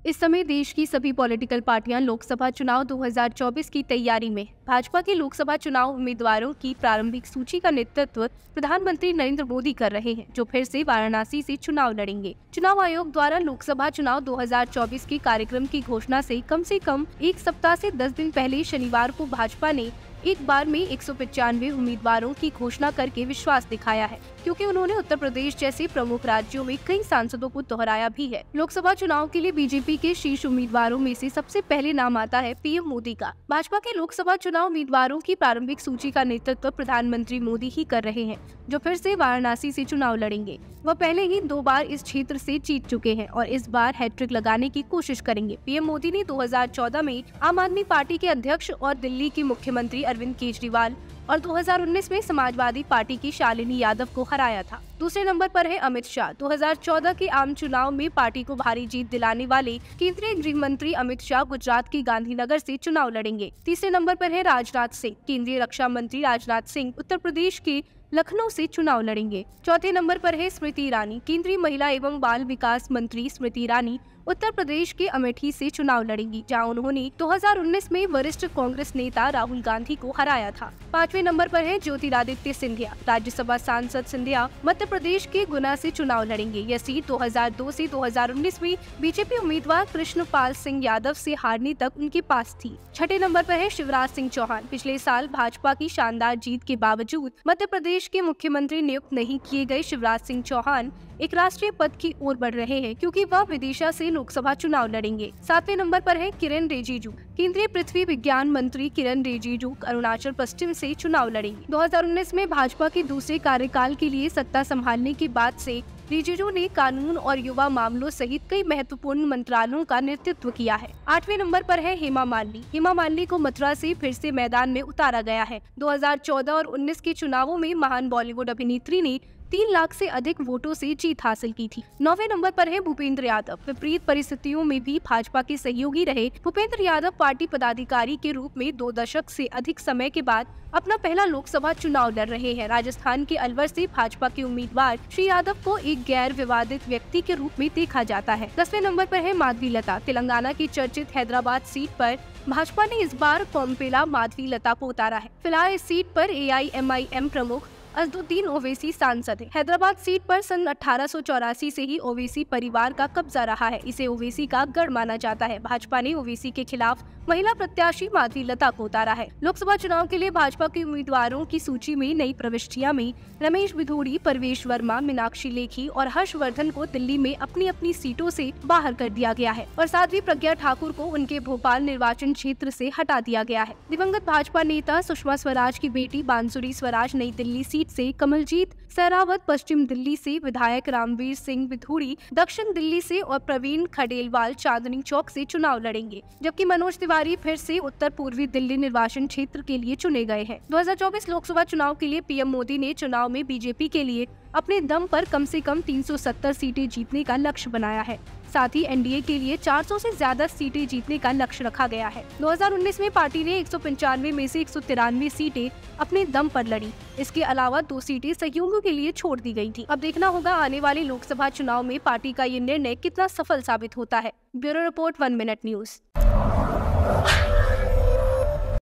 इस समय देश की सभी पॉलिटिकल पार्टियां लोकसभा चुनाव 2024 की तैयारी में। भाजपा के लोकसभा चुनाव उम्मीदवारों की प्रारंभिक सूची का नेतृत्व प्रधानमंत्री नरेंद्र मोदी कर रहे हैं, जो फिर से वाराणसी से चुनाव लड़ेंगे। चुनाव आयोग द्वारा लोकसभा चुनाव 2024 के कार्यक्रम की घोषणा से कम एक सप्ताह से 10 दिन पहले शनिवार को भाजपा ने एक बार में 195 उम्मीदवारों की घोषणा करके विश्वास दिखाया है, क्योंकि उन्होंने उत्तर प्रदेश जैसे प्रमुख राज्यों में कई सांसदों को दोहराया भी है। लोकसभा चुनाव के लिए बीजेपी के शीर्ष उम्मीदवारों में से सबसे पहले नाम आता है पीएम मोदी का। भाजपा के लोकसभा चुनाव उम्मीदवारों की प्रारंभिक सूची का नेतृत्व प्रधानमंत्री मोदी ही कर रहे हैं, जो फिर से वाराणसी से चुनाव लड़ेंगे। वह पहले ही 2 बार इस क्षेत्र से जीत चुके हैं और इस बार हैट्रिक लगाने की कोशिश करेंगे। पीएम मोदी ने 2014 में आम आदमी पार्टी के अध्यक्ष और दिल्ली के मुख्यमंत्री अरविंद केजरीवाल और 2019 में समाजवादी पार्टी की शालिनी यादव को हराया था। दूसरे नंबर पर है अमित शाह। 2014 के आम चुनाव में पार्टी को भारी जीत दिलाने वाले केंद्रीय गृह मंत्री अमित शाह गुजरात के गांधीनगर से चुनाव लड़ेंगे। तीसरे नंबर पर है राजनाथ सिंह। केंद्रीय रक्षा मंत्री राजनाथ सिंह उत्तर प्रदेश के लखनऊ से चुनाव लड़ेंगे। चौथे नंबर पर है स्मृति ईरानी। केंद्रीय महिला एवं बाल विकास मंत्री स्मृति ईरानी उत्तर प्रदेश के अमेठी से चुनाव लड़ेंगी, जहां उन्होंने 2019 में वरिष्ठ कांग्रेस नेता राहुल गांधी को हराया था। पांचवें नंबर पर है ज्योतिरादित्य सिंधिया। राज्यसभा सांसद सिंधिया मध्य प्रदेश के गुना से चुनाव लड़ेंगे। यह सीट 2002 से 2019 में बीजेपी उम्मीदवार कृष्णपाल सिंह यादव से हारने तक उनके पास थी। छठे नंबर पर है शिवराज सिंह चौहान। पिछले साल भाजपा की शानदार जीत के बावजूद मध्य प्रदेश के मुख्यमंत्री नियुक्त नहीं किए गए शिवराज सिंह चौहान एक राष्ट्रीय पद की ओर बढ़ रहे हैं, क्योंकि वह विदिशा से लोकसभा चुनाव लड़ेंगे। सातवें नंबर पर है किरेन रिजिजू। केंद्रीय पृथ्वी विज्ञान मंत्री किरेन रिजिजू अरुणाचल पश्चिम से चुनाव लड़ेंगे। 2019 में भाजपा के दूसरे कार्यकाल के लिए सत्ता संभालने के बाद से रिजिजू ने कानून और युवा मामलों सहित कई महत्वपूर्ण मंत्रालयों का नेतृत्व किया है। 8वें नंबर पर है हेमा मालिनी। हेमा मालिनी को मथुरा से फिर से मैदान में उतारा गया है। 2014 और 19 के चुनावों में महान बॉलीवुड अभिनेत्री ने 3 लाख से अधिक वोटों से जीत हासिल की थी। 9वें नंबर पर है भूपेंद्र यादव। विपरीत परिस्थितियों में भी भाजपा के सहयोगी रहे भूपेंद्र यादव पार्टी पदाधिकारी के रूप में 2 दशक से अधिक समय के बाद अपना पहला लोकसभा चुनाव लड़ रहे हैं। राजस्थान के अलवर से भाजपा के उम्मीदवार श्री यादव को एक गैर विवादित व्यक्ति के रूप में देखा जाता है। 10वें नंबर पर है माधवी लता। तेलंगाना की चर्चित हैदराबाद सीट पर भाजपा ने इस बार कोम्पेला माधवी लता को उतारा है। फिलहाल इस सीट पर AIMIM प्रमुख असदुद्दीन ओवैसी सांसद है। हैदराबाद सीट पर सन 1884 से ही ओवैसी परिवार का कब्जा रहा है। इसे ओवैसी का गढ़ माना जाता है। भाजपा ने ओवैसी के खिलाफ महिला प्रत्याशी माधवी लता को उतारा है। लोकसभा चुनाव के लिए भाजपा के उम्मीदवारों की सूची में नई प्रविष्टियां में रमेश बिधूड़ी, परवेश वर्मा, मीनाक्षी लेखी और हर्षवर्धन को दिल्ली में अपनी अपनी सीटों से बाहर कर दिया गया है और साध्वी प्रज्ञा ठाकुर को उनके भोपाल निर्वाचन क्षेत्र से हटा दिया गया है। दिवंगत भाजपा नेता सुषमा स्वराज की बेटी बांसुरी स्वराज नई दिल्ली सीट से, कमलजीत सहरावत पश्चिम दिल्ली से, विधायक रामवीर सिंह बिधूड़ी दक्षिण दिल्ली से और प्रवीण खडेलवाल चांदनी चौक से चुनाव लड़ेंगे, जबकि मनोज तिवारी फिर से उत्तर पूर्वी दिल्ली निर्वाचन क्षेत्र के लिए चुने गए हैं। 2024 लोकसभा चुनाव के लिए पीएम मोदी ने चुनाव में बीजेपी के लिए अपने दम पर कम से कम 370 सीटें जीतने का लक्ष्य बनाया है। साथ ही एनडीए के लिए 400 से ज्यादा सीटें जीतने का लक्ष्य रखा गया है। 2019 में पार्टी ने 195 में से 193 सीटें अपने दम पर लड़ी। इसके अलावा 2 सीटें सहयोगियों के लिए छोड़ दी गई थी। अब देखना होगा आने वाले लोकसभा चुनाव में पार्टी का ये निर्णय कितना सफल साबित होता है। Bureau report 1 minute news.